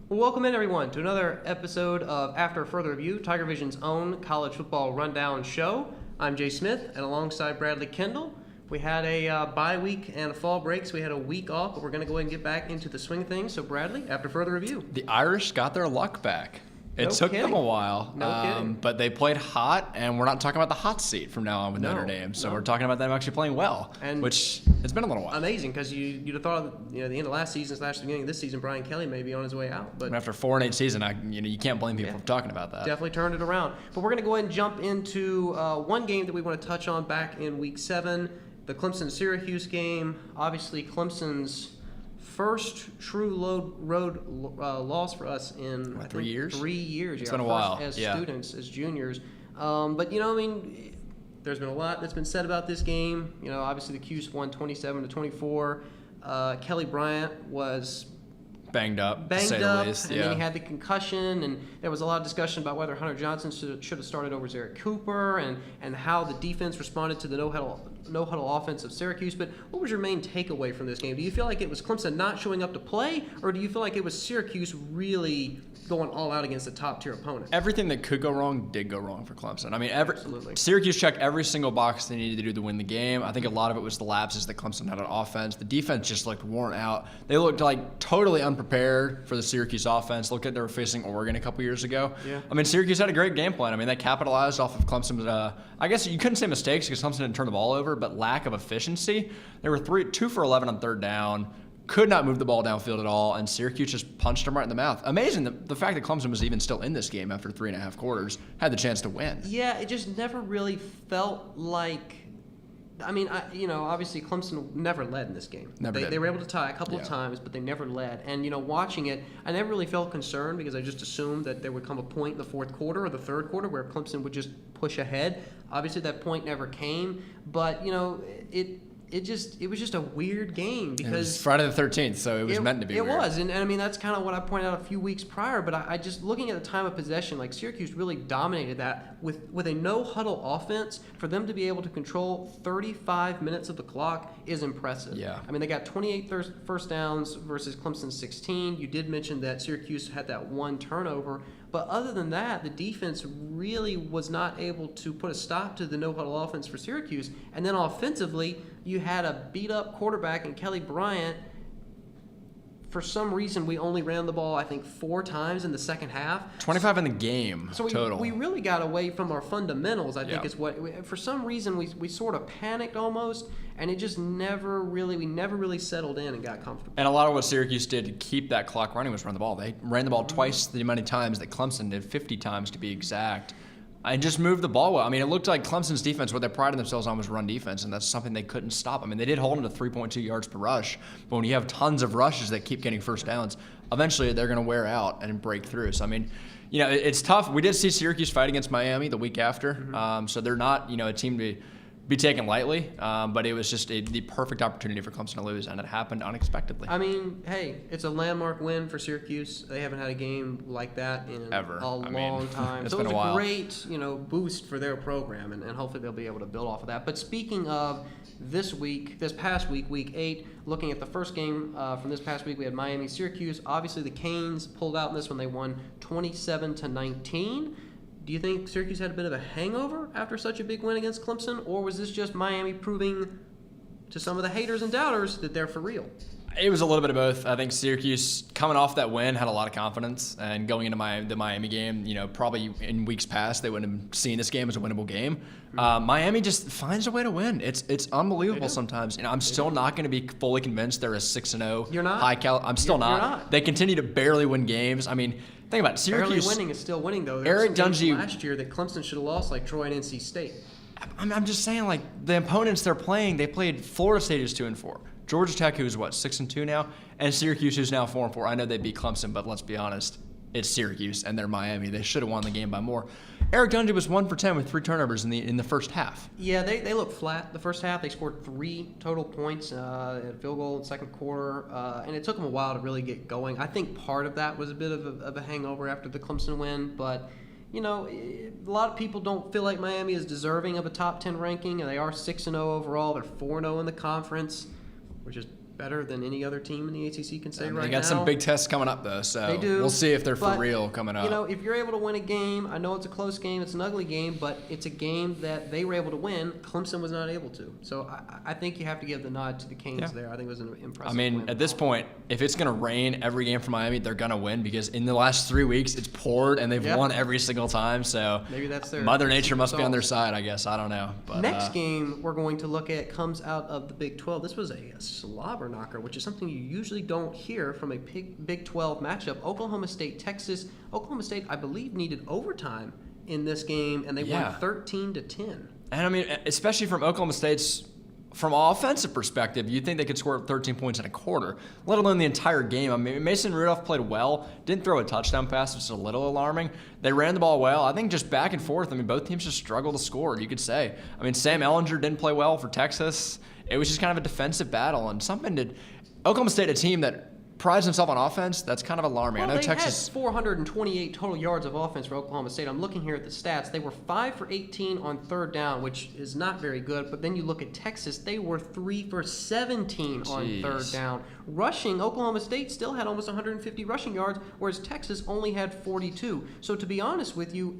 Well, welcome in, everyone, to another episode of After Further Review, Tiger Vision's own college football rundown show. I'm Jay Smith, and alongside Bradley Kendall, we had a bye week and a fall break, so we had a week off, but we're going to go ahead and get back into the swing of things. So, Bradley, After Further Review. The Irish got their luck back. It took them a while, but they played hot, and we're not talking about the hot seat from now on with Notre Dame. So we're talking about them actually playing well, which it's been a little while. Amazing, because you'd have thought, the end of last season / the beginning of this season, Brian Kelly may be on his way out. But after 4-8 season, you can't blame people for talking about that. Definitely turned it around. But we're going to go ahead and jump into one game that we want to touch on back in Week 7, the Clemson-Syracuse game. Obviously, Clemson's first true road loss for us in 3 years. 3 years. It's been a while. As students, as juniors. But there's been a lot that's been said about this game. Obviously the Cuse won 27-24. Kelly Bryant was banged up, to say the least. And then he had the concussion, and there was a lot of discussion about whether Hunter Johnson should have started over Zerick Cooper, and how the defense responded to the no-huddle offense of Syracuse. But what was your main takeaway from this game? Do you feel like it was Clemson not showing up to play, or do you feel like it was Syracuse really going all out against a top-tier opponent? Everything that could go wrong did go wrong for Clemson. Absolutely. Syracuse checked every single box they needed to do to win the game. I think a lot of it was the lapses that Clemson had on offense. The defense just looked worn out. They looked like totally unprepared for the Syracuse offense. Look at they were facing Oregon a couple years ago. Yeah. Syracuse had a great game plan. They capitalized off of Clemson's, I guess you couldn't say mistakes because Clemson didn't turn the ball over, but lack of efficiency. They were 2 for 11 on third down. Could not move the ball downfield at all, and Syracuse just punched them right in the mouth. Amazing, the fact that Clemson was even still in this game after 3.5 quarters, had the chance to win. Yeah, it just never really felt like. Obviously Clemson never led in this game. They were able to tie a couple of times, but they never led. And, watching it, I never really felt concerned because I just assumed that there would come a point in the fourth quarter or the third quarter where Clemson would just push ahead. Obviously, that point never came. But, it was just a weird game because it was Friday the 13th, so it was meant to be weird. It was, and that's kind of what I pointed out a few weeks prior. But I just looking at the time of possession, like Syracuse really dominated that with a no-huddle offense. For them to be able to control 35 minutes of the clock is impressive. Yeah. They got 28 first downs versus Clemson's 16. You did mention that Syracuse had that one turnover. But other than that, the defense really was not able to put a stop to the no-huddle offense for Syracuse. And then offensively, you had a beat-up quarterback in Kelly Bryant. For some reason, we only ran the ball, I think, 4 times in the second half. 25 in the game total. We really got away from our fundamentals, I think, is what. For some reason, we sort of panicked almost, and it just we never really settled in and got comfortable. And a lot of what Syracuse did to keep that clock running was run the ball. They ran the ball twice the amount of times that Clemson did, 50 times to be exact. And just moved the ball well. It looked like Clemson's defense, what they prided themselves on was run defense, and that's something they couldn't stop. They did hold them to 3.2 yards per rush, but when you have tons of rushes that keep getting first downs, eventually they're going to wear out and break through. So, it's tough. We did see Syracuse fight against Miami the week after, so they're not, a team to be taken lightly, but it was just the perfect opportunity for Clemson to lose, and it happened unexpectedly. Hey, it's a landmark win for Syracuse. They haven't had a game like that in ever. A long time. It's so been it was a while. Great, boost for their program, and hopefully they'll be able to build off of that. But speaking of this past week, Week 8, looking at the first game from this past week, we had Miami-Syracuse. Obviously, the Canes pulled out in this one. They won 27-19. Do you think Syracuse had a bit of a hangover after such a big win against Clemson, or was this just Miami proving to some of the haters and doubters that they're for real? It was a little bit of both. I think Syracuse, coming off that win, had a lot of confidence, and going into the Miami game, probably in weeks past, they wouldn't have seen this game as a winnable game. Miami just finds a way to win. It's unbelievable sometimes. I'm still not going to be fully convinced they're a 6-0 You're not? high caliber. I'm still not. You're not. They continue to barely win games. Think about it. Syracuse. Barely winning is still winning, though. Eric Dungy last year that Clemson should have lost, like Troy and NC State. I'm just saying, the opponents they're playing, they played Florida State is 2-4. Georgia Tech, who's 6-2 now, and Syracuse, who's now 4-4. I know they beat Clemson, but let's be honest, it's Syracuse and they're Miami. They should have won the game by more. Eric Dungy was 1 for 10 with 3 turnovers in the first half. Yeah, they looked flat the first half. They scored 3 total points, at a field goal in the second quarter, and it took them a while to really get going. I think part of that was a bit of a hangover after the Clemson win, but a lot of people don't feel like Miami is deserving of a top 10 ranking, and they are 6-0 overall. They're 4-0 in the conference, which is better than any other team in the ACC can say right now. They got some big tests coming up, though, so They do, we'll see if they're for but, real coming up. You know, if you're able to win a game, I know it's a close game, it's an ugly game, but it's a game that they were able to win. Clemson was not able to. So I think you have to give the nod to the Canes there. I think it was an impressive win. At this point, if it's going to rain every game for Miami, they're going to win because in the last 3 weeks, it's poured and they've won every single time. So maybe that's their Mother Nature must be on their side, I guess. I don't know. But, next game we're going to look at comes out of the Big 12. This was a slobber knocker, which is something you usually don't hear from a Big 12 matchup. Oklahoma State, Texas. Oklahoma State, I believe, needed overtime in this game, and they won 13-10. And I mean, especially from Oklahoma State's from an offensive perspective, you'd think they could score 13 points in a quarter, let alone the entire game. I mean, Mason Rudolph played well, didn't throw a touchdown pass, which is a little alarming. They ran the ball well. I think just back and forth. I mean, both teams just struggled to score, you could say. I mean, Sam Ehlinger didn't play well for Texas. It was just kind of a defensive battle, and something to Oklahoma State, a team that prides himself on offense, that's kind of alarming. Well, I know they Texas had 428 total yards of offense for Oklahoma State. I'm looking here at the stats. They were 5 for 18 on third down, which is not very good. But then you look at Texas, they were 3 for 17 on third down. Rushing, Oklahoma State still had almost 150 rushing yards, whereas Texas only had 42. So to be honest with you,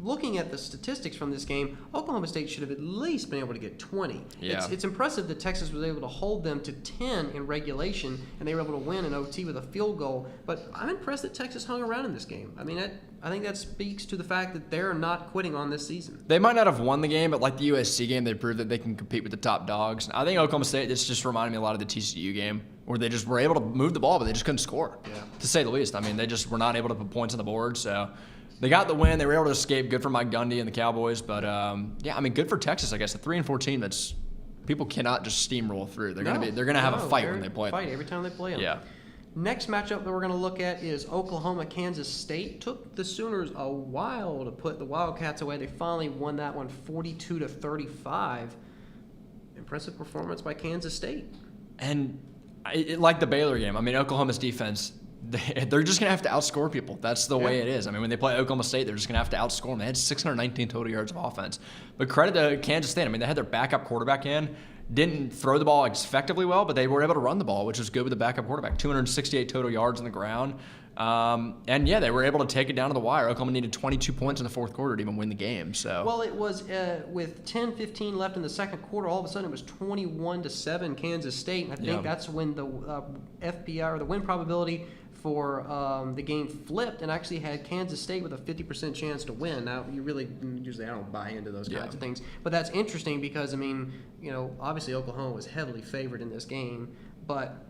looking at the statistics from this game, Oklahoma State should have at least been able to get 20. Yeah. It's impressive that Texas was able to hold them to 10 in regulation, and they were able to win in OT with a field goal. But I'm impressed that Texas hung around in this game. I mean, I think that speaks to the fact that they're not quitting on this season. They might not have won the game, but like the USC game, they proved that they can compete with the top dogs. I think Oklahoma State, this just reminded me a lot of the TCU game, where they just were able to move the ball, but they just couldn't score, to say the least. I mean, they just were not able to put points on the board, so they got the win. They were able to escape. Good for Mike Gundy and the Cowboys. But, yeah, I mean, good for Texas, I guess. A 3-4 team that's people cannot just steamroll through. They're gonna have a fight when they play them. Every time they play them. Yeah. Next matchup that we're going to look at is Oklahoma-Kansas State. Took the Sooners a while to put the Wildcats away. They finally won that one 42-35. Impressive performance by Kansas State. And like the Baylor game, I mean, Oklahoma's defense, they're just going to have to outscore people. That's the way it is. I mean, when they play Oklahoma State, they're just going to have to outscore them. They had 619 total yards of offense. But credit to Kansas State. I mean, they had their backup quarterback in. Didn't throw the ball effectively well, but they were able to run the ball, which was good with the backup quarterback. 268 total yards on the ground. And, yeah, they were able to take it down to the wire. Oklahoma needed 22 points in the fourth quarter to even win the game. So Well, it was with 10-15 left in the second quarter. All of a sudden, it was 21-7 Kansas State. And I think that's when the FPI, or the win probability for the game, flipped and actually had Kansas State with a 50% chance to win. Now, usually I don't buy into those kinds of things. But that's interesting because, I mean, obviously Oklahoma was heavily favored in this game. But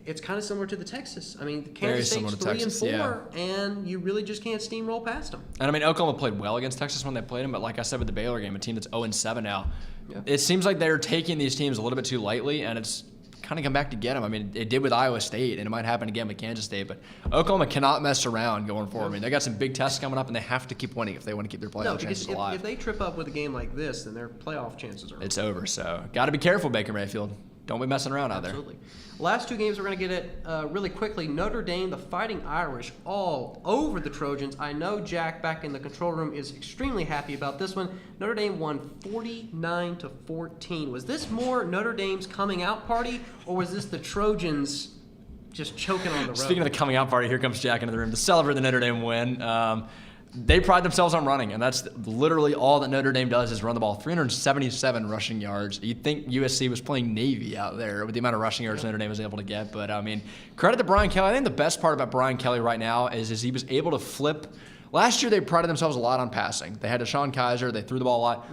it's kind of similar to the Texas. I mean, Kansas State's 3-4, and you really just can't steamroll past them. And I mean, Oklahoma played well against Texas when they played them, but like I said with the Baylor game, a team that's 0-7 now, it seems like they're taking these teams a little bit too lightly, and it's kind of come back to get them. I mean, it did with Iowa State, and it might happen again with Kansas State, but Oklahoma cannot mess around going forward. I mean, they got some big tests coming up, and they have to keep winning if they want to keep their playoff chances alive. If they trip up with a game like this, then their playoff chances are over. It's over, so got to be careful, Baker Mayfield. Don't be messing around out there. Absolutely. Last two games we're going to get at really quickly. Notre Dame, the Fighting Irish, all over the Trojans. I know Jack back in the control room is extremely happy about this one. Notre Dame won 49-14. Was this more Notre Dame's coming out party, or was this the Trojans just choking on the road? Speaking of the coming out party, here comes Jack into the room to celebrate the Notre Dame win. They pride themselves on running, and that's literally all that Notre Dame does is run the ball. 377 rushing yards. You'd think USC was playing Navy out there with the amount of rushing yards Notre Dame was able to get. But, I mean, credit to Brian Kelly. I think the best part about Brian Kelly right now is he was able to flip. Last year they prided themselves a lot on passing. They had Deshaun Kaiser. They threw the ball a lot.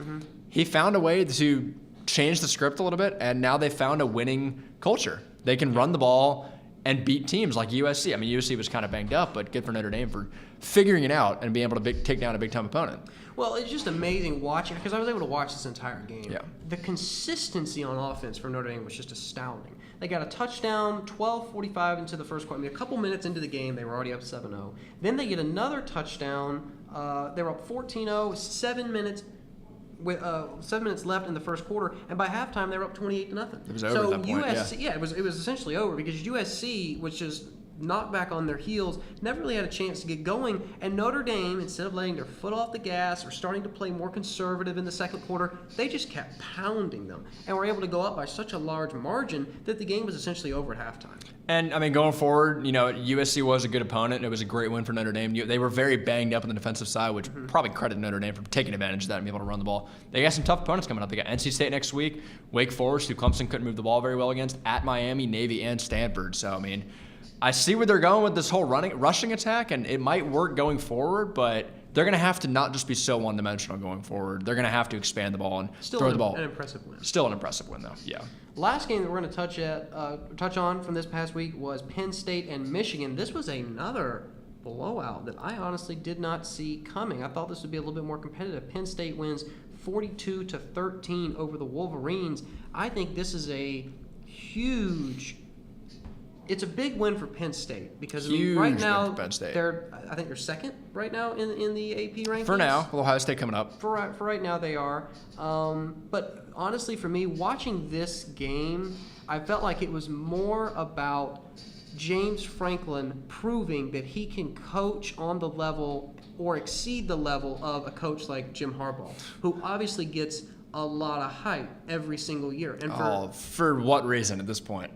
He found a way to change the script a little bit, and now they found a winning culture. They can run the ball and beat teams like USC. I mean, USC was kind of banged up, but good for Notre Dame for figuring it out and being able to take down a big-time opponent. Well, it's just amazing watching, because I was able to watch this entire game. Yeah. The consistency on offense for Notre Dame was just astounding. They got a touchdown 12:45 into the first quarter. I mean, a couple minutes into the game, they were already up 7-0. Then they get another touchdown. They were up 14-0, 7 minutes. With 7 minutes left in the first quarter, and by halftime they were up 28-0. It was over at that point. USC, it was essentially over because USC was just knocked back on their heels, never really had a chance to get going. And Notre Dame, instead of letting their foot off the gas or starting to play more conservative in the second quarter, they just kept pounding them and were able to go up by such a large margin that the game was essentially over at halftime. And, I mean, going forward, USC was a good opponent. It was a great win for Notre Dame. They were very banged up on the defensive side, which probably credit Notre Dame for taking advantage of that and being able to run the ball. They got some tough opponents coming up. They got NC State next week, Wake Forest, who Clemson couldn't move the ball very well against, at Miami, Navy, and Stanford. So, I mean, I see where they're going with this whole rushing attack, and it might work going forward, but they're going to have to not just be so one-dimensional going forward. They're going to have to expand the ball and throw the ball. An impressive win. Still an impressive win, though. Yeah. Last game that we're going to touch on from this past week was Penn State and Michigan. This was another blowout that I honestly did not see coming. I thought this would be a little bit more competitive. Penn State wins 42-13 over the Wolverines. I think this is a huge. It's a big win for Penn State because right now I think they're second right now in the AP rankings. For now, Ohio State coming up. For right now they are. But honestly, for me, watching this game, I felt like it was more about James Franklin proving that he can coach on the level or exceed the level of a coach like Jim Harbaugh, who obviously gets a lot of hype every single year. And for what reason at this point?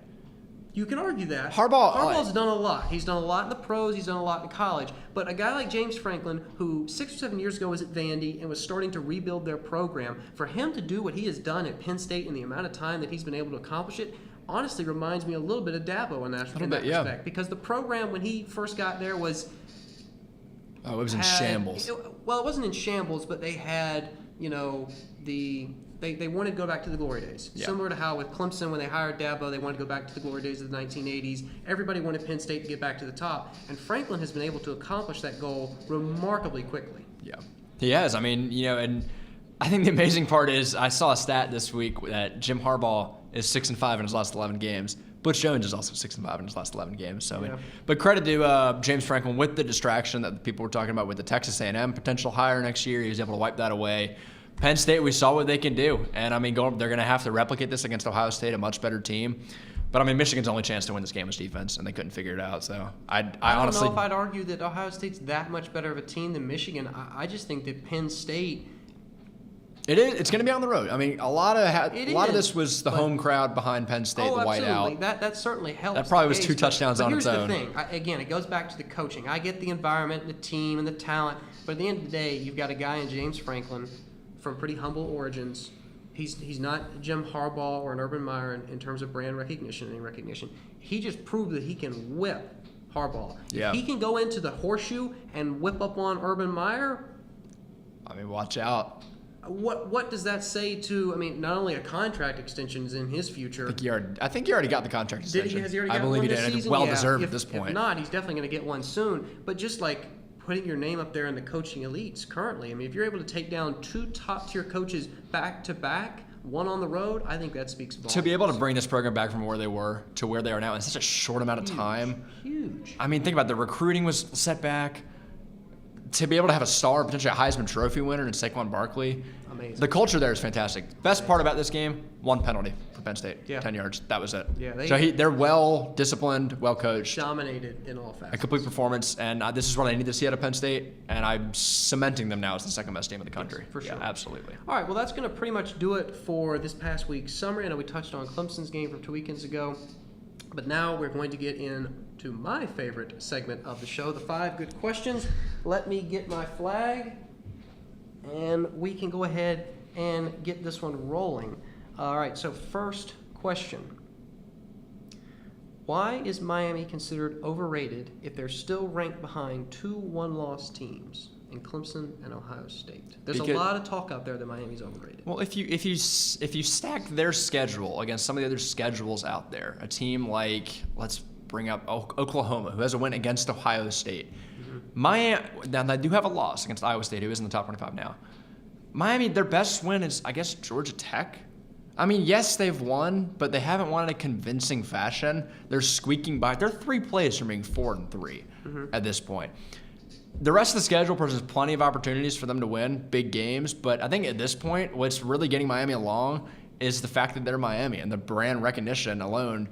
You can argue that. Harbaugh's done a lot. He's done a lot in the pros. He's done a lot in college. But a guy like James Franklin, who 6 or 7 years ago was at Vandy and was starting to rebuild their program, for him to do what he has done at Penn State in the amount of time that he's been able to accomplish it, honestly reminds me a little bit of Dabo in that respect. Because the program, when he first got there, was... Oh, it was in shambles. It wasn't in shambles, but they had, They wanted to go back to the glory days. Yeah. Similar to how with Clemson, when they hired Dabo, they wanted to go back to the glory days of the 1980s. Everybody wanted Penn State to get back to the top. And Franklin has been able to accomplish that goal remarkably quickly. Yeah, he has. I mean, and I think the amazing part is I saw a stat this week that Jim Harbaugh is 6-5 in his last 11 games. Butch Jones is also 6-5 in his last 11 games. So, yeah. But credit to James Franklin with the distraction that the people were talking about with the Texas A&M potential hire next year. He was able to wipe that away. Penn State, we saw what they can do. And, I mean, they're going to have to replicate this against Ohio State, a much better team. But, I mean, Michigan's only chance to win this game was defense, and they couldn't figure it out. So, I honestly don't know if I'd argue that Ohio State's that much better of a team than Michigan. I just think that Penn State... It is. It's going to be on the road. I mean, a lot of this was the home crowd behind Penn State, the whiteout. That certainly helps. That probably was 2 touchdowns on its own. But here's the thing. Again, it goes back to the coaching. I get the environment, the team, and the talent. But at the end of the day, you've got a guy in James Franklin from pretty humble origins. He's not Jim Harbaugh or an Urban Meyer in terms of brand recognition and recognition. He just proved that he can whip Harbaugh. Yeah. If he can go into the horseshoe and whip up on Urban Meyer, I mean, watch out. What does that say to? I mean, not only a contract extension is in his future. I think he already got the contract extension. Has he already got I believe one he this did. season? Well deserved at this point. If not, he's definitely going to get one soon. But just like putting your name up there in the coaching elites currently, I mean, if you're able to take down 2 top-tier coaches back to back, one on the road, I think that speaks volumes. To be able to bring this program back from where they were to where they are now in such a short amount of time. Huge. I mean, think about it. The recruiting was set back. To be able to have a star, potentially a Heisman Trophy winner in Saquon Barkley. Amazing. The culture there is fantastic. Best part about this game, 1 penalty for Penn State. 10 yards. That was it. Yeah, they're well disciplined, well coached. Dominated in all facets. A complete performance, and this is what I need to see out of Penn State, and I'm cementing them now as the second best team in the country. Yes, for sure. Yeah, absolutely. All right, well, that's going to pretty much do it for this past week's summary. I know we touched on Clemson's game from 2 weekends ago, but now we're going to get into my favorite segment of the show, the 5 good questions. Let me get my flag, and we can go ahead and get this one rolling. All right, so first question. Why is Miami considered overrated if they're still ranked behind 2 one-loss teams in Clemson and Ohio State? There's a lot of talk out there that Miami's overrated. Well, if you stack their schedule against some of the other schedules out there, a team like, let's bring up Oklahoma, who has a win against Ohio State. Miami, now they do have a loss against Iowa State, who is in the top 25 now. Miami, their best win is, I guess, Georgia Tech. I mean, yes, they've won, but they haven't won in a convincing fashion. They're squeaking by. They're 3 plays from being 4-3 at this point. The rest of the schedule presents plenty of opportunities for them to win big games, but I think at this point, what's really getting Miami along is the fact that they're Miami, and the brand recognition alone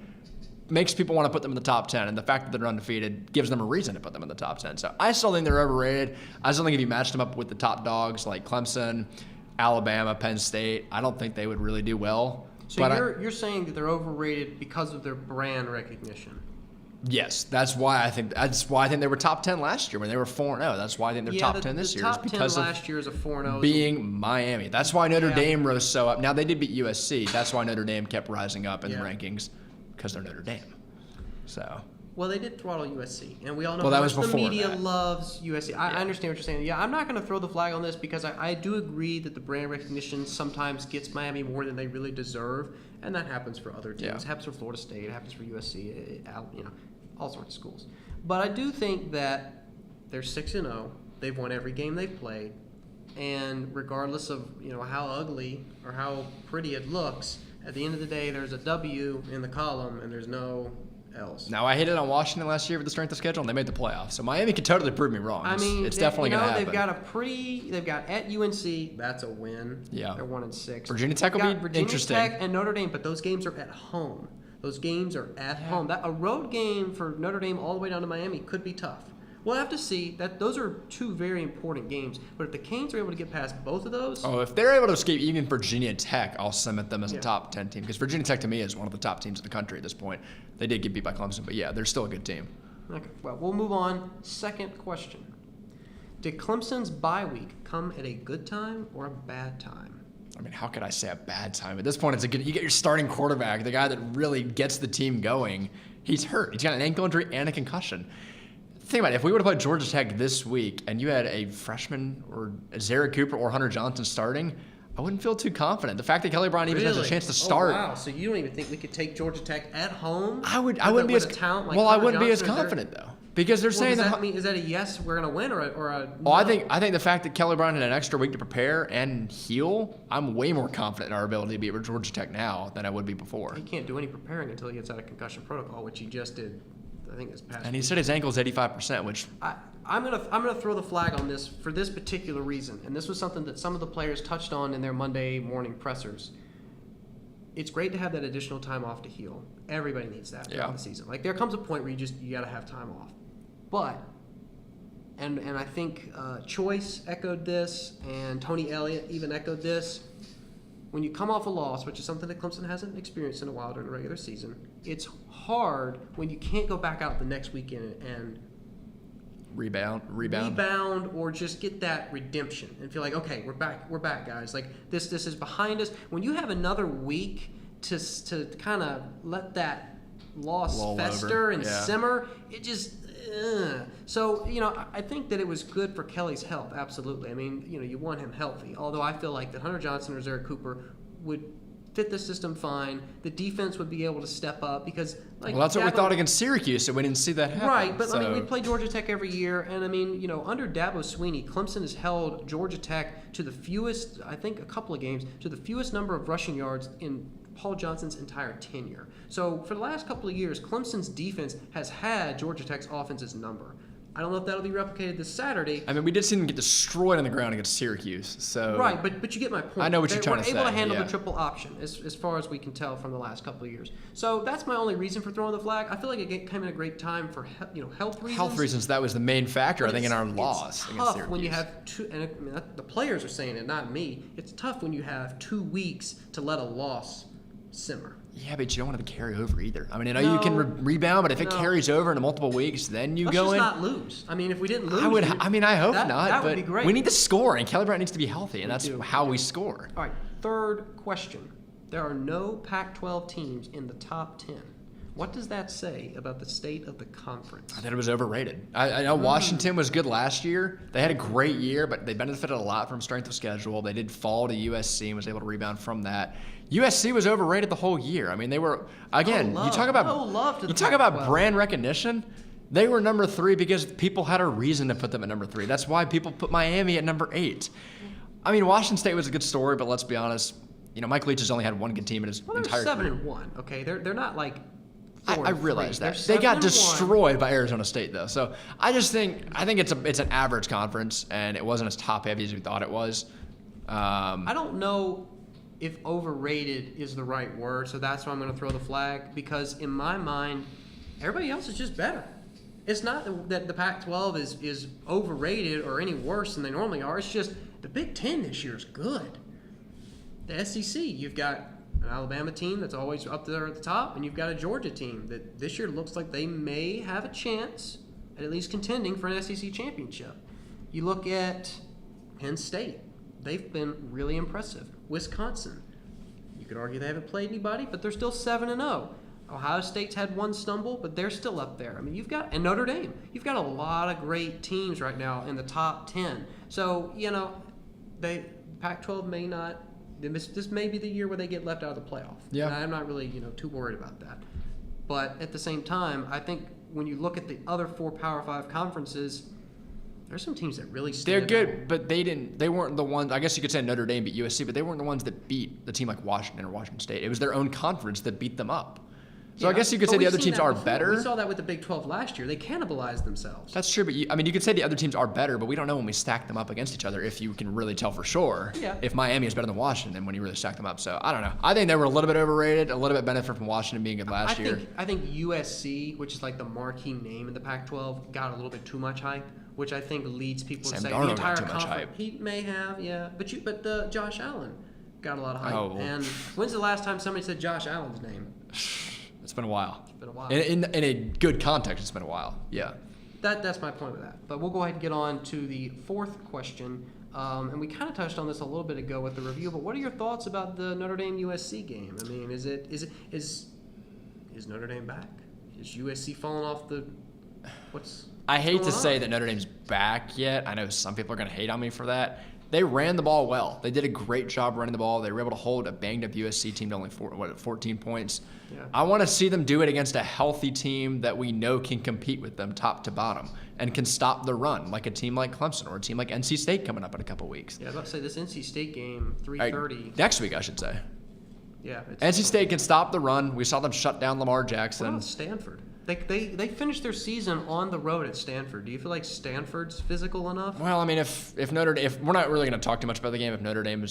makes people want to put them in the top 10, and the fact that they're undefeated gives them a reason to put them in the top 10. So I still think they're overrated. I still think if you matched them up with the top dogs like Clemson, Alabama, Penn State, I don't think they would really do well. So you're saying that they're overrated because of their brand recognition? Yes, that's why I think they were top 10 last year when they were 4-0. That's why I think they're top 10 this year, is because top 10 last year is a 4-0 being Miami. That's why Notre Dame rose so up. Now they did beat USC. That's why Notre Dame kept rising up in the rankings, because they're Notre Dame. So. Well, they did throttle USC, and we all know that was the media that. loves USC. I understand what you're saying. Yeah, I'm not going to throw the flag on this because I do agree that the brand recognition sometimes gets Miami more than they really deserve, and that happens for other teams. It happens for Florida State. It happens for USC. All sorts of schools. But I do think that they're 6-0. They've won every game they've played, and regardless of how ugly or how pretty it looks, at the end of the day, there's a W in the column, and there's no else. Now, I hated on Washington last year with the strength of schedule, and they made the playoffs. So Miami could totally prove me wrong. It's definitely going to happen. They've got at UNC, that's a win. Yeah. They're 1-6. Virginia Tech will be interesting. Virginia Tech and Notre Dame, but those games are at home. Those games are at home. A road game for Notre Dame all the way down to Miami could be tough. We'll have to see. Those are two very important games. But if the Canes are able to get past both of those... Oh, if they're able to escape even Virginia Tech, I'll submit them as a top 10 team. Because Virginia Tech, to me, is one of the top teams in the country at this point. They did get beat by Clemson, but yeah, they're still a good team. Okay, well, we'll move on. Second question. Did Clemson's bye week come at a good time or a bad time? I mean, how could I say a bad time? At this point, you get your starting quarterback, the guy that really gets the team going. He's hurt. He's got an ankle injury and a concussion. Think about it. If we would have played Georgia Tech this week and you had a freshman or Zara Cooper or Hunter Johnson starting, I wouldn't feel too confident. The fact that Kelly Bryant even has a chance to start. Oh, wow. So you don't even think we could take Georgia Tech at home? I wouldn't be as confident though. Because they're saying is that a yes, we're going to win, or a no? Oh, I think the fact that Kelly Bryant had an extra week to prepare and heal, I'm way more confident in our ability to beat Georgia Tech now than I would be before. He can't do any preparing until he gets out of concussion protocol, which he just did, I think, this past And he said his ankle's 85%, which... I'm gonna throw the flag on this for this particular reason, and this was something that some of the players touched on in their Monday morning pressers. It's great to have that additional time off to heal. Everybody needs that throughout the season. Like, there comes a point where you got to have time off. But, and I think Choice echoed this, and Tony Elliott even echoed this. When you come off a loss, which is something that Clemson hasn't experienced in a while during the regular season, it's hard when you can't go back out the next weekend and rebound, or just get that redemption and feel like, okay, we're back, guys. Like this is behind us. When you have another week to kind of let that loss fester and simmer, it just. So, I think that it was good for Kelly's health, absolutely. I mean, you want him healthy. Although I feel like that Hunter Johnson or Zara Cooper would fit the system fine. The defense would be able to step up because, that's what we thought against Syracuse, so we didn't see that happen. Right, but we play Georgia Tech every year, and under Dabo Swinney, Clemson has held Georgia Tech to the fewest, I think a couple of games, to the fewest number of rushing yards in Paul Johnson's entire tenure. So for the last couple of years, Clemson's defense has had Georgia Tech's offense's number. I don't know if that'll be replicated this Saturday. I mean, we did see them get destroyed on the ground against Syracuse. So right, but you get my point. I know what you're trying to say. They were able to handle the triple option, as far as we can tell from the last couple of years. So that's my only reason for throwing the flag. I feel like it came at a great time for health reasons. Health reasons, that was the main factor, I think, in our loss against Syracuse. When you have two, and the players are saying it, not me. It's tough when you have 2 weeks to let a loss simmer. Yeah, but you don't want it to carry over either. I mean, I know you can rebound, but if it carries over into multiple weeks, then Let's go in. Let's just not lose. I mean, if we didn't lose, I hope not. That but would be great. We need to score, and Kelly Bryant needs to be healthy, and that's how we score. All right, third question. There are no Pac-12 teams in the top 10. What does that say about the state of the conference? I thought it was overrated. I know Washington was good last year. They had a great year, but they benefited a lot from strength of schedule. They did fall to USC and was able to rebound from that. USC was overrated the whole year. I mean, they were, again, you talk about brand recognition. They were number 3 because people had a reason to put them at number 3. That's why people put Miami at number 8. I mean, Washington State was a good story, but let's be honest. Mike Leach has only had one good team in his entire career. 7-1. Okay, they're not like. I realize that they got destroyed by Arizona State, though. So I think it's an average conference, and it wasn't as top heavy as we thought it was. I don't know if overrated is the right word, so that's why I'm going to throw the flag, because in my mind, everybody else is just better. It's not that the Pac-12 is overrated or any worse than they normally are. It's just the Big Ten this year is good. The SEC, you've got an Alabama team that's always up there at the top, and you've got a Georgia team that this year looks like they may have a chance at least contending for an SEC championship. You look at Penn State. They've been really impressive. Wisconsin, you could argue they haven't played anybody, but they're still 7-0. Ohio State's had one stumble, but they're still up there. I mean, and Notre Dame. You've got a lot of great teams right now in the top 10. So, Pac-12 may not. This may be the year where they get left out of the playoff. Yeah. And I'm not really, too worried about that. But at the same time, I think when you look at the other 4 Power 5 conferences, there's some teams that really stand They're out. good, but they weren't the ones. I guess you could say Notre Dame beat USC, but they weren't the ones that beat the team like Washington or Washington State. It was their own conference that beat them up. So I guess you could but say the we've other seen teams that are before. better. We saw that with the Big 12 last year. They cannibalized themselves. That's true, but you could say the other teams are better, but we don't know when we stack them up against each other if you can really tell for sure. Yeah. If Miami is better than Washington when you really stack them up. So I don't know. I think they were a little bit overrated, a little bit benefit from Washington being good last year. I think USC, which is like the marquee name in the Pac-12, got a little bit too much hype, which I think leads people Sam to say Darnold the entire got too much conference. hype. He may have, yeah, but Josh Allen got a lot of hype. Oh. And when's the last time somebody said Josh Allen's name? It's been a while. It's been a while. In a good context, it's been a while. Yeah. That's my point with that. But we'll go ahead and get on to the 4th question. And we kind of touched on this a little bit ago with the review, but what are your thoughts about the Notre Dame USC game? I mean, is Notre Dame back? Is USC falling off the I hate to going say on? that Notre Dame's back yet. I know some people are going to hate on me for that. They ran the ball well. They did a great job running the ball. They were able to hold a banged-up USC team to only 14 points. Yeah. I want to see them do it against a healthy team that we know can compete with them top to bottom and can stop the run, like a team like Clemson or a team like NC State coming up in a couple weeks. Yeah, I was about to say this NC State game, All right, 3:30. next week, I should say. Yeah, NC State can stop the run. We saw them shut down Lamar What Jackson. about Stanford? They finished their season on the road at Stanford. Do you feel like Stanford's physical enough? Well, I mean, if Notre Dame, if we're not really going to talk too much about the game, if Notre Dame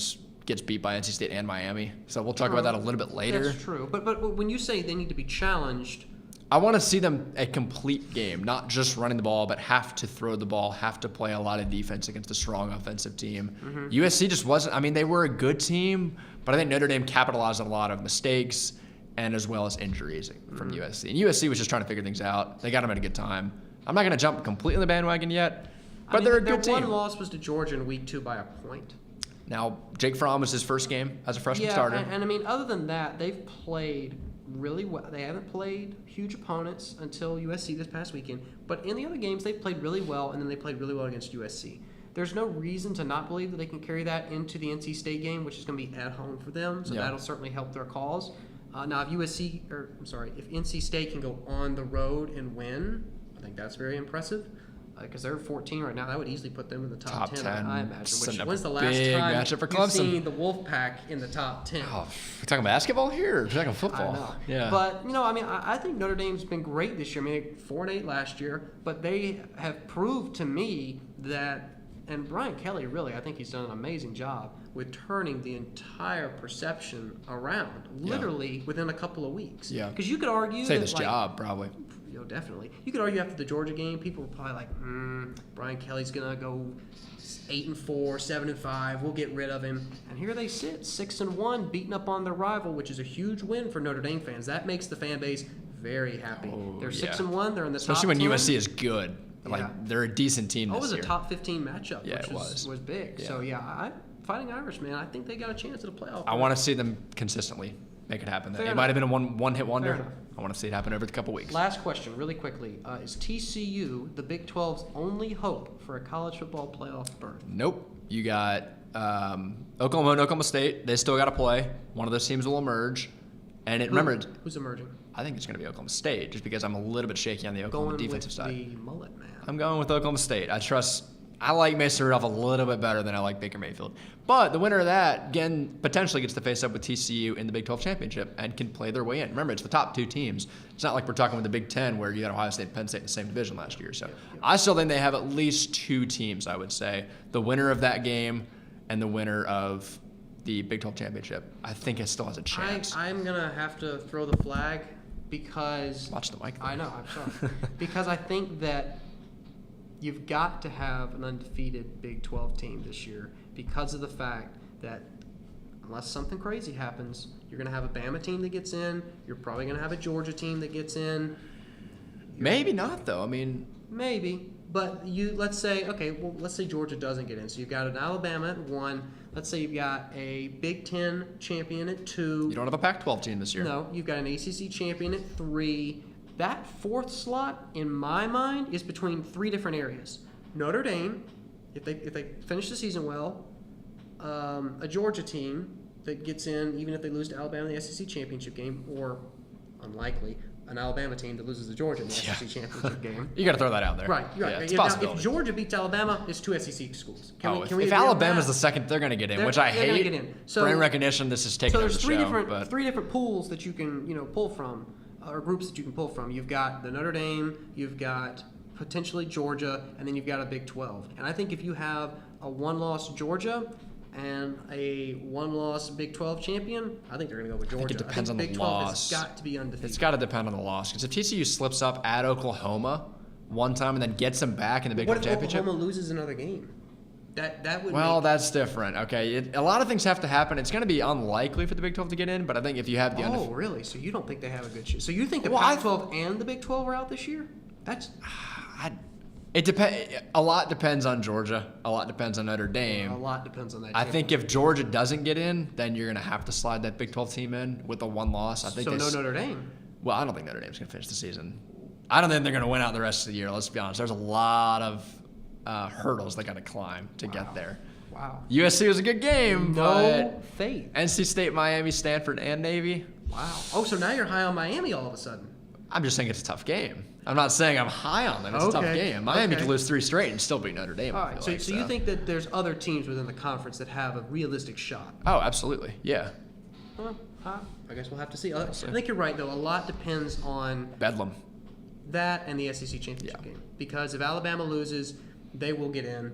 gets beat by NC State and Miami, so we'll talk about that a little bit later. That's true. But when you say they need to be challenged, I want to see them a complete game, not just running the ball, but have to throw the ball, have to play a lot of defense against a strong offensive team. Mm-hmm. USC just wasn't. I mean, they were a good team, but I think Notre Dame capitalized on a lot of mistakes and as well as injuries from USC. And USC was just trying to figure things out. They got them at a good time. I'm not going to jump completely on the bandwagon yet, but they're a good their team. one loss was to Georgia in week 2 by a point. Now, Jake Fromm was his first game as a freshman Yeah, starter. and I mean, other than that, they've played really well. They haven't played huge opponents until USC this past weekend. But in the other games, they've played really well, and then they played really well against USC. There's no reason to not believe that they can carry that into the NC State game, which is going to be at home for them. So Yeah. that'll certainly help their cause. Now, if if NC State can go on the road and win, I think that's very impressive. Because they're 14 right now, that would easily put them in the top 10, I imagine. Setting up When's the a last big time matchup for you've Clemson. seen the Wolfpack in the top 10? Oh, we're talking basketball here, or we're talking football? I know. Yeah. But, I mean, I think Notre Dame's been great this year. I mean, 4-8 last year, but they have proved to me that, and Brian Kelly, really, I think he's done an amazing job with turning the entire perception around, literally within a couple of weeks. Yeah. Because you could argue Say that, this job, probably. Definitely. You could argue after the Georgia game, people were probably like, Brian Kelly's going to go 8-4, 7-5. We'll get rid of him. And here they sit, 6-1, beating up on their rival, which is a huge win for Notre Dame fans. That makes the fan base very happy. They're 6-1. They're in the Especially top when 10. USC is good. Like, Yeah. they're a decent team Oh, it this was year. a top 15 matchup, Yeah, which it was big. Yeah. So, Fighting Irish, man, I think they got a chance at a playoff. I want to see them consistently make it happen. Fair It enough. might have been a one-hit wonder. Fair enough. I want to see it happen over the couple weeks. Last question, really quickly. Is TCU the Big 12's only hope for a college football playoff berth? Nope. You got Oklahoma and Oklahoma State. They still got to play. One of those teams will emerge. And remember, Who's emerging? I think it's going to be Oklahoma State, just because I'm a little bit shaky on the Oklahoma Going defensive with side. the mullet man. I'm going with Oklahoma State. I like Mason Rudolph a little bit better than I like Baker Mayfield. But the winner of that, again, potentially gets to face up with TCU in the Big 12 championship and can play their way in. Remember, it's the top 2 teams. It's not like we're talking with the Big 10 where you had Ohio State and Penn State in the same division last year. So I still think they have at least 2 teams, I would say. The winner of that game and the winner of the Big 12 championship. I think it still has a chance. I'm gonna have to throw the flag because Watch the mic. Though. I know. I'm sorry. Because I think that you've got to have an undefeated Big 12 team this year because of the fact that unless something crazy happens, you're going to have a Bama team that gets in. You're probably going to have a Georgia team that gets in. Maybe not, though. I mean, maybe. But let's say Georgia doesn't get in. So you've got an Alabama at 1. Let's say you've got a Big 10 champion at 2. you don't have a Pac-12 team this year. No, you've got an ACC champion at 3. That 4th slot, in my mind, is between 3 different areas. Notre Dame, if they finish the season well, a Georgia team that gets in, even if they lose to Alabama in the SEC championship game, or unlikely, an Alabama team that loses to Georgia in the SEC championship game. You got to throw that out there. Right. Yeah, it's Now, possible. if Georgia beats Alabama, it's 2 SEC schools. Can we if agree on Alabama's that? the second, they're going to get in, which They're I gonna hate. get in. So- Brand recognition, this is taking So over there's the show. three different pools that you can pull from, or groups that you can pull from. You've got the Notre Dame, you've got potentially Georgia, and then you've got a Big 12. And I think if you have a 1-loss Georgia and a 1-loss Big 12 champion, I think they're going to go with Georgia. it depends on the Big 12 loss. has got to be undefeated. It's got to depend on the loss. Because if TCU slips up at Oklahoma one time and then gets them back in the Big What 12 if championship. Oklahoma loses another game? That would Well, make, that's different. Okay, a lot of things have to happen. It's going to be unlikely for the Big 12 to get in, but I think if you have the Oh, really? So you don't think they have a good shot? So you think the Well, Pac-12 and the Big 12 are out this year? That's it depends. A lot depends on Georgia. A lot depends on Notre a Dame. lot depends on that. I think if Georgia doesn't get in, then you're going to have to slide that Big 12 team in with a 1 loss. I think so. No Notre Dame. Well, I don't think Notre Dame's going to finish the season. I don't think they're going to win out the rest of the year. Let's be honest. There's a lot of hurdles they got to climb to get there. Wow. USC was a good game, No but faith. NC State, Miami, Stanford, and Navy. Wow. Oh, so now you're high on Miami all of a sudden. I'm just saying it's a tough game. I'm not saying I'm high on them. It's a tough Okay. game. Miami Okay. could lose 3 straight and still beat Notre Dame. All I right. feel So, like, you think that there's other teams within the conference that have a realistic shot? Oh, absolutely. Yeah. Well, I guess we'll have to see. I think you're right, though. A lot depends on Bedlam. that and the SEC championship game. Because if Alabama loses, they will get in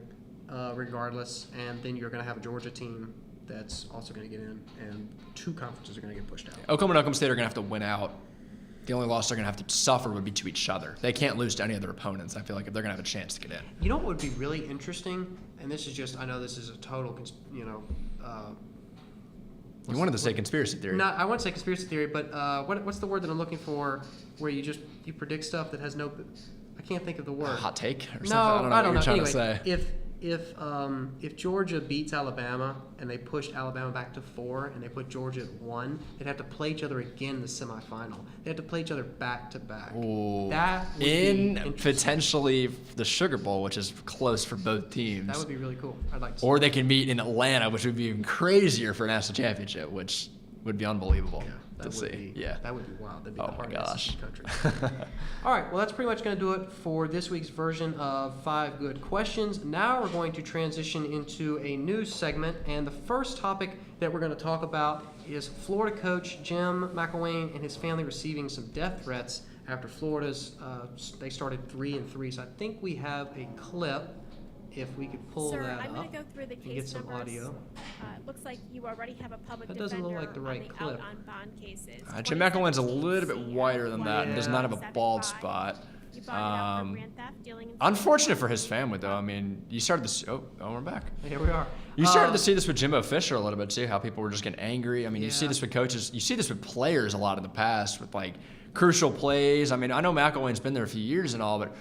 regardless, and then you're going to have a Georgia team that's also going to get in, and 2 conferences are going to get pushed out. Oklahoma and Oklahoma State are going to have to win out. The only loss they're going to have to suffer would be to each other. They can't lose to any other opponents. I feel like if they're going to have a chance to get in. You know what would be really interesting, and this is just, I know this is a total, You wanted to say conspiracy theory. not, I won't say conspiracy theory, but what's the word that I'm looking for where you predict stuff that has no, I can't think of the word. A hot take or No, something? I don't know what you're trying Anyway, to say. if Georgia beats Alabama and they push Alabama back to 4 and they put Georgia at 1, they'd have to play each other again in the semifinal. They have to play each other back to back. Ooh. That would be In interesting. potentially the Sugar Bowl, which is close for both teams. That would be really cool. I'd like to see Or they can meet in Atlanta, which would be even crazier for a national championship, which would be unbelievable that to would see. Be, Yeah. That would be wild. That'd be Oh the my heart gosh. of the country. All right, well, that's pretty much going to do it for this week's version of 5 Good Questions. Now we're going to transition into a news segment, and the first topic that we're going to talk about is Florida coach Jim McElwain and his family receiving some death threats after Florida's, they started 3-3. So I think we have a clip, if we could pull Sir, that I'm going up. to go through the and get case some numbers. audio. It looks like you already have a public That doesn't look defender like the right on the clip. out on bond cases. Jim McElwain's a little bit wider than that and does not have a bald 75. spot. You brought it up for grand theft, dealing in Unfortunate for his family, though. I mean, you started to see, we're back. Here we are. You started to see this with Jimbo Fisher a little bit too, how people were just getting angry. I mean, you see Yeah. this with coaches, you see this with players a lot in the past with like crucial plays. I mean, I know McElwain's been there a few years and all, but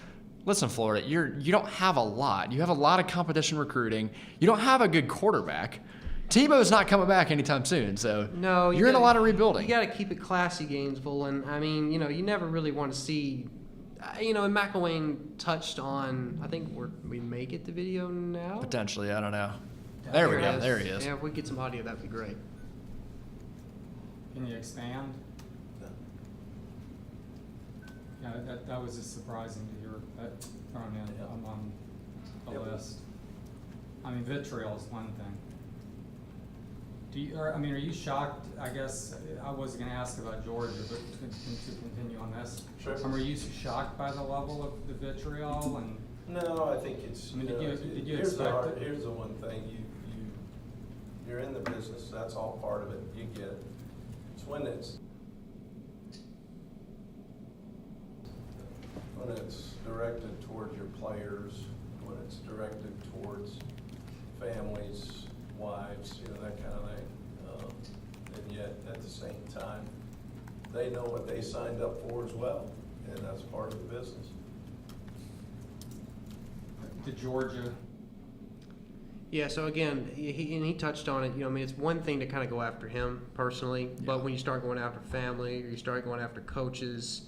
listen, Florida, you don't have a lot. You have a lot of competition recruiting. You don't have a good quarterback. Tebow's not coming back anytime soon, so No, you're in a lot of rebuilding. You got to keep it classy, Gainesville, and I mean, you never really want to see, and McElwain touched on. I think we may get the video now. Potentially, I don't know. There we it go. is. There he is. Yeah, if we get some audio, that'd be great. Can you expand? Yeah, that was just surprising to hear that thrown in among the list. I mean, vitriol is one thing. Are you shocked? I guess I was going to ask about Georgia, but to continue on this. Sure. Are you shocked by the level of the vitriol? And No, I think it's. I mean, did you here's expect it? Here's the one thing You're in the business, that's all part of it, you get it. It's when it's directed towards your players, when it's directed towards families, wives, that kind of thing. And yet, at the same time, they know what they signed up for as well, and that's part of the business. To Georgia, Yeah, so again, he touched on it. It's one thing to kind of go after him personally, but when you start going after family or you start going after coaches,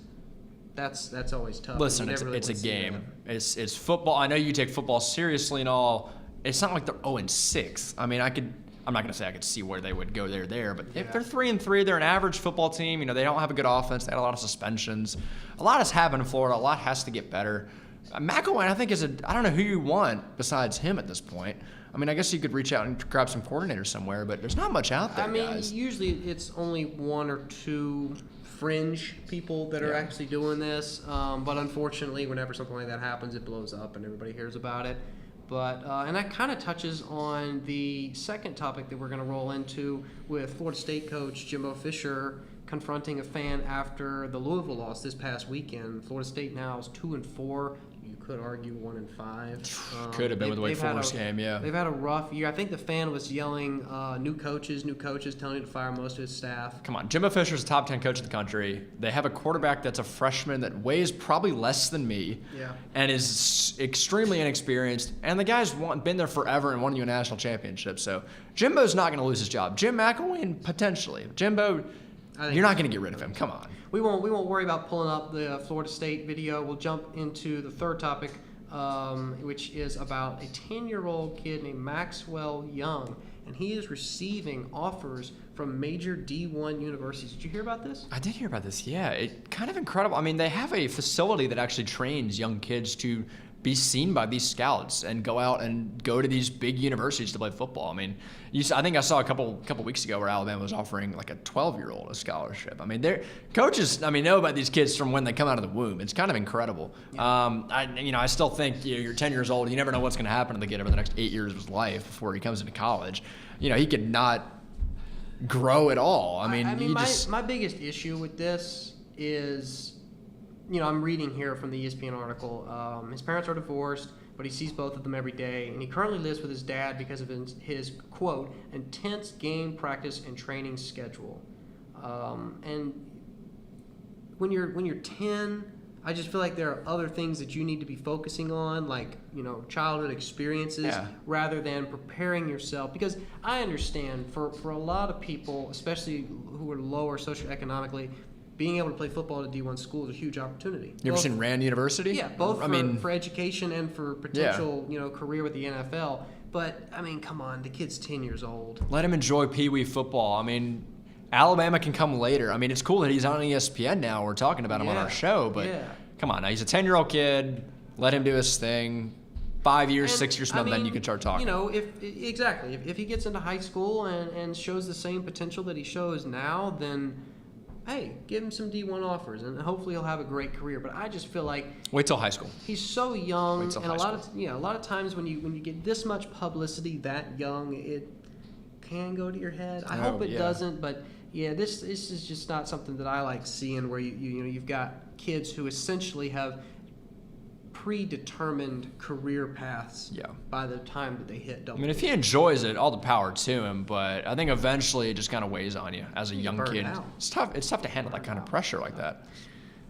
that's always tough. Listen, You it's never really a want to see game. that. It's football. I know you take football seriously and all. It's not like they're 0-6. I mean, I'm not going to say I could see where they would go there, but if they're 3-3, they're an average football team. They don't have a good offense. They had a lot of suspensions. A lot has happened in Florida. A lot has to get better. McElwain, I think, I don't know who you want besides him at this point. I mean, I guess you could reach out and grab some coordinators somewhere, but there's not much out there, guys. Usually it's only one or two fringe people that are actually doing this, but unfortunately, whenever something like that happens, it blows up and everybody hears about it. But and that kind of touches on the second topic that we're going to roll into with Florida State coach Jimbo Fisher confronting a fan after the Louisville loss this past weekend. Florida State now is 2-4. You could argue 1-5. Could have been with the Wake Forest game, yeah. They've had a rough year. I think the fan was yelling, new coaches, telling him to fire most of his staff. Come on, Jimbo Fisher's a top 10 coach of the country. They have a quarterback that's a freshman that weighs probably less than me, and is extremely inexperienced. And the guy's been there forever and won you a national championship. So Jimbo's not going to lose his job. Jim McElwain potentially. Jimbo, you're not going to get rid of him. Come on. We won't worry about pulling up the Florida State video. We'll jump into the third topic, which is about a 10-year-old kid named Maxwell Young, and he is receiving offers from major D1 universities. Did you hear about this? I did hear about this, yeah. It kind of incredible. I mean, they have a facility that actually trains young kids to be seen by these scouts and go out and go to these big universities to play football. I mean, I think I saw a couple weeks ago where Alabama was offering like a 12-year-old a scholarship. I mean, their coaches, know about these kids from when they come out of the womb. It's kind of incredible. Yeah. I still think you're 10 years old. You never know what's going to happen to the kid over the next 8 years of his life before he comes into college. He could not grow at all. My biggest issue with this is, I'm reading here from the ESPN article. His parents are divorced, but he sees both of them every day, and he currently lives with his dad because of his quote, intense game practice and training schedule. And when you're 10, I just feel like there are other things that you need to be focusing on, like childhood experiences, rather than preparing yourself. Because I understand for a lot of people, especially who are lower socioeconomically, being able to play football at a D1 school is a huge opportunity. You ever seen Rand University? Yeah, both for education and for potential, career with the NFL. But, come on, the kid's 10 years old. Let him enjoy Pee Wee football. Alabama can come later. It's cool that he's on ESPN now. We're talking about him on our show, but come on. Now, he's a 10-year-old kid. Let him do his thing. 5 years, 6 years from now, then you can start talking. If he gets into high school and shows the same potential that he shows now, then hey, give him some D1 offers, and hopefully he'll have a great career. But I just feel like wait till high school. He's so young, and a lot of times when you get this much publicity that young, it can go to your head. I hope it doesn't, but this is just not something that I like seeing. Where you've got kids who essentially have predetermined career paths by the time that they hit double. If he enjoys it, all the power to him, but I think eventually it just kind of weighs on you as a young kid. It's tough to handle that kind of pressure like that.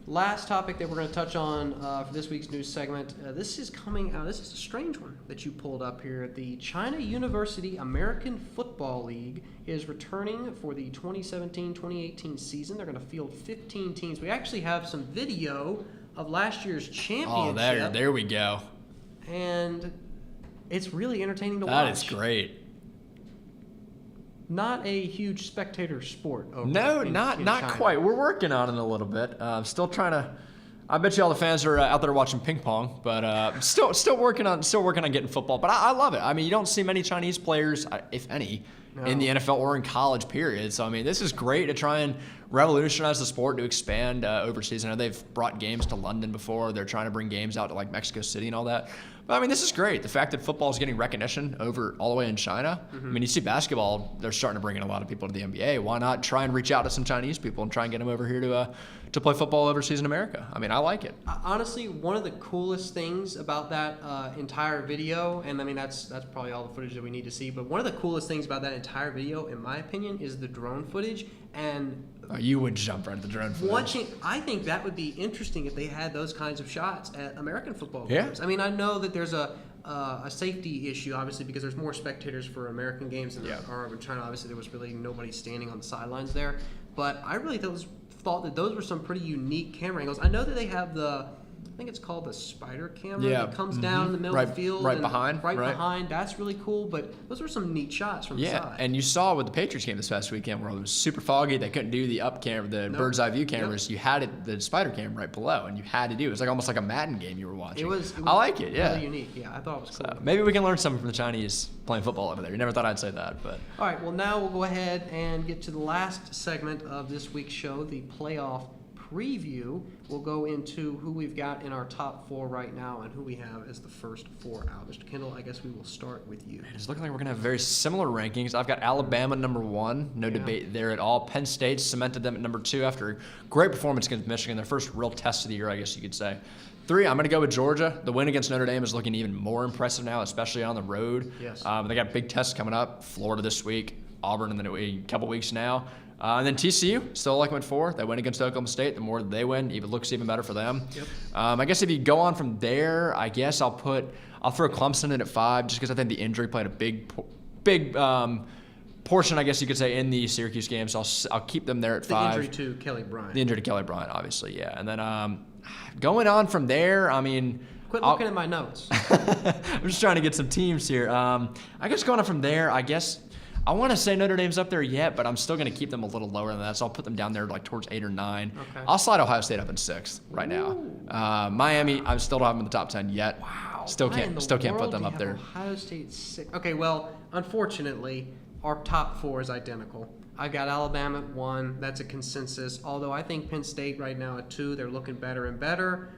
Last topic that we're going to touch on for this week's news segment. This is coming out. This is a strange one that you pulled up here. The China University American Football League is returning for the 2017-2018 season. They're going to field 15 teams. We actually have some video of last year's championship. Oh, there we go. And it's really entertaining to watch. That is great. Not a huge spectator sport over in not China. quite. We're working on it a little bit. Still trying to. I bet you all the fans are out there watching ping pong, but still working on getting football. But I love it. You don't see many Chinese players, if any, in the NFL or in college. Period. So this is great to try and revolutionize the sport to expand overseas. I know they've brought games to London before. They're trying to bring games out to like Mexico City and all that. But I mean, this is great. The fact that football is getting recognition over all the way in China. I mean, you see basketball, they're starting to bring in a lot of people to the NBA. Why not try and reach out to some Chinese people and try and get them over here to play football overseas in America? I mean, I like it. Honestly, one of the coolest things about that entire video, and I mean that's probably all the footage that we need to see, but one of the coolest things about that entire video, in my opinion, is the drone footage. And You would jump right at the drone footage. I think that would be interesting if they had those kinds of shots at American football Yeah. games. I mean, I know that there's a safety issue, obviously, because there's more spectators for American games than there are in China. Obviously, there was really nobody standing on the sidelines there. But I really thought that those were some pretty unique camera angles. I know that they have I think it's called the spider camera that comes down in the middle of the field. Right and behind. behind. That's really cool, but those were some neat shots from the side. Yeah, and you saw with the Patriots game this past weekend where it was super foggy. They couldn't do the up camera, the bird's eye view cameras. You had the spider cam right below, and you had to do it. It was like almost like a Madden game you were watching. It was I like it, yeah. really unique. Yeah, I thought it was cool. So maybe we can learn something from the Chinese playing football over there. You never thought I'd say that, but. All right, well, now we'll go ahead and get to the last segment of this week's show, the playoff preview. We'll go into who we've got in our top 4 right now and who we have as the first 4 out. Mr. Kendall, I guess we will start with you. It's looking like we're going to have very similar rankings. I've got Alabama number 1, no debate there at all. Penn State cemented them at number 2 after a great performance against Michigan, their first real test of the year, I guess you could say. 3, I'm going to go with Georgia. The win against Notre Dame is looking even more impressive now, especially on the road. Yes. They got big tests coming up, Florida this week, Auburn in a couple weeks now. And then TCU, still like went 4. They win against Oklahoma State. The more they win, it looks even better for them. Yep. I guess if you go on from there, I guess I'll throw Clemson in at 5 just because I think the injury played a big portion, I guess you could say, in the Syracuse game. So I'll keep them there at 5. The injury to Kelly Bryant. The injury to Kelly Bryant, obviously, yeah. And then going on from there, I mean. Quit looking at my notes. I'm just trying to get some teams here. I guess going on from there, I guess. I want to say Notre Dame's up there yet, but I'm still going to keep them a little lower than that, so I'll put them down there like towards 8 or 9. Okay. I'll slide Ohio State up in 6th right now. Miami, I still don't have them in the top 10 yet. Wow. Still Why in can't the put world them do you up have there. Ohio State 6. Okay, well, unfortunately, our top 4 is identical. I've got Alabama at 1. That's a consensus. Although I think Penn State right now at 2. They're looking better and better.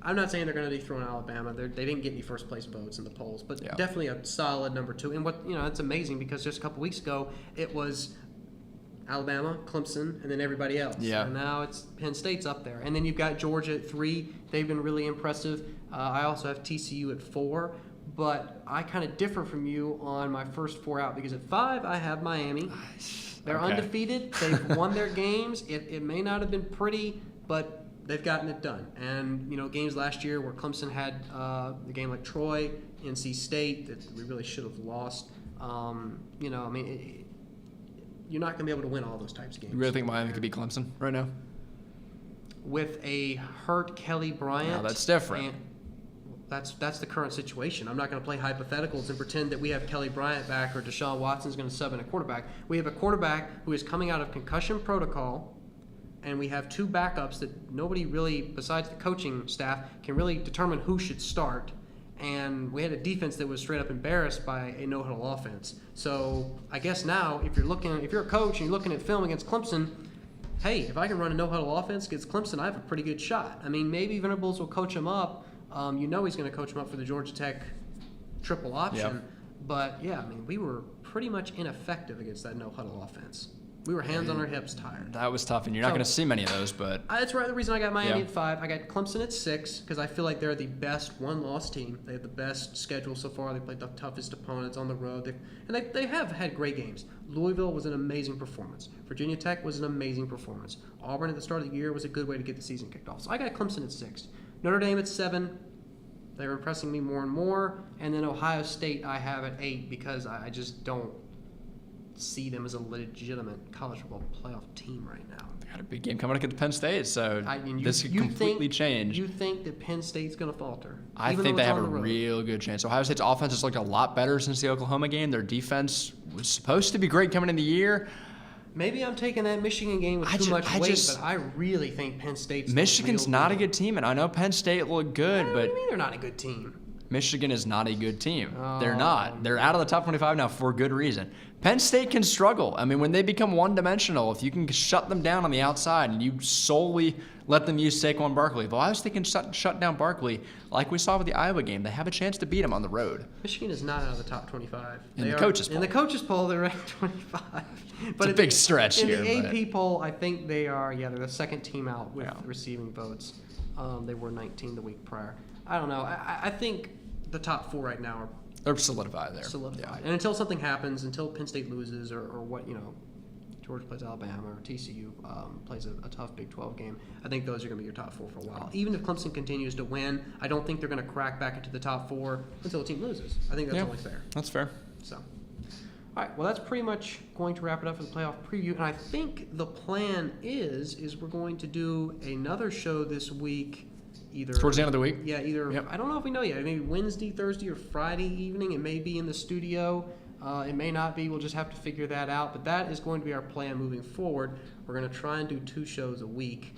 I'm not saying they're going to dethrone Alabama. They didn't get any first place votes in the polls, but definitely a solid number 2. And it's amazing because just a couple weeks ago it was Alabama, Clemson, and then everybody else. Yeah. And now it's Penn State's up there. And then you've got Georgia at 3. They've been really impressive. I also have TCU at 4. But I kind of differ from you on my first 4 out because at 5 I have Miami. They're undefeated. They've won their games. It may not have been pretty, but they've gotten it done. And, games last year where Clemson had the game like Troy, NC State, that we really should have lost. You're not going to be able to win all those types of games. You really think Miami could beat Clemson right now? With a hurt Kelly Bryant. No, that's different. And that's the current situation. I'm not going to play hypotheticals and pretend that we have Kelly Bryant back or Deshaun Watson's going to sub in a quarterback. We have a quarterback who is coming out of concussion protocol, and we have 2 backups that nobody really, besides the coaching staff, can really determine who should start. And we had a defense that was straight up embarrassed by a no-huddle offense. So I guess now, if you're a coach and you're looking at film against Clemson, hey, if I can run a no-huddle offense against Clemson, I have a pretty good shot. I mean, maybe Venables will coach him up. He's going to coach him up for the Georgia Tech triple option. Yep. But, yeah, we were pretty much ineffective against that no-huddle offense. We were hands on our hips tired. That was tough, and you're not going to see many of those, but. That's right. The reason I got Miami at 5. I got Clemson at 6 because I feel like they're the best one-loss team. They have the best schedule so far. They played the toughest opponents on the road. They have had great games. Louisville was an amazing performance. Virginia Tech was an amazing performance. Auburn at the start of the year was a good way to get the season kicked off. So I got Clemson at 6. Notre Dame at 7. They're impressing me more and more. And then Ohio State I have at 8 because I just don't see them as a legitimate college football playoff team right now. They got a big game coming up against Penn State, so this could you completely change. You think that Penn State's going to falter? I think they have a real good chance. Ohio State's offense has looked a lot better since the Oklahoma game. Their defense was supposed to be great coming in the year. Maybe I'm taking that Michigan game with too much weight, but I really think Penn State's Michigan's not a good team, and I know Penn State looked good, What but do you mean they're not a good team? Michigan is not a good team. They're Oh, not. They're out of the top 25 now for good reason. Penn State can struggle. I mean, when they become one-dimensional, if you can shut them down on the outside and you solely let them use Saquon Barkley, if Ohio State can shut down Barkley, like we saw with the Iowa game, they have a chance to beat him on the road. Michigan is not out of the top 25. In the coaches In poll. the coaches poll, they're ranked 25. But a big stretch in here, the but- AP poll, I think they're the second team out with Yeah. receiving votes. They were 19 the week prior. I don't know. I think the top 4 right now are They're solidified there. solidified. And until something happens, until Penn State loses or what, Georgia plays Alabama or TCU plays a tough Big 12 game, I think those are going to be your top 4 for a while. Even if Clemson continues to win, I don't think they're going to crack back into the top 4 until a team loses. I think that's only fair. That's fair. So, all right. Well, that's pretty much going to wrap it up for the playoff preview. And I think the plan is we're going to do another show this week, either Towards the end of the week? Yeah, either Yep. I don't know if we know yet. Maybe Wednesday, Thursday, or Friday evening. It may be in the studio. It may not be. We'll just have to figure that out. But that is going to be our plan moving forward. We're going to try and do 2 shows a week.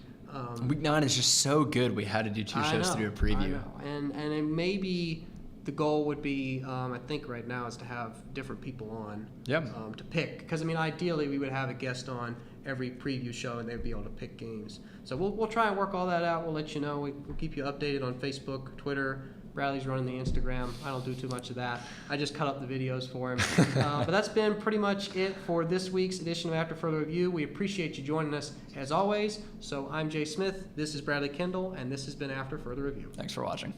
Week 9 is just so good. We had to do 2 shows to do a I preview. know. And it maybe the goal would be, I think right now, is to have different people on Yep. to pick. Because, ideally, we would have a guest on every preview show, and they'd be able to pick games. So we'll try and work all that out. We'll let you know. We'll keep you updated on Facebook, Twitter. Bradley's running the Instagram. I don't do too much of that. I just cut up the videos for him. But that's been pretty much it for this week's edition of After Further Review. We appreciate you joining us as always. So I'm Jay Smith. This is Bradley Kendall, and this has been After Further Review. Thanks for watching.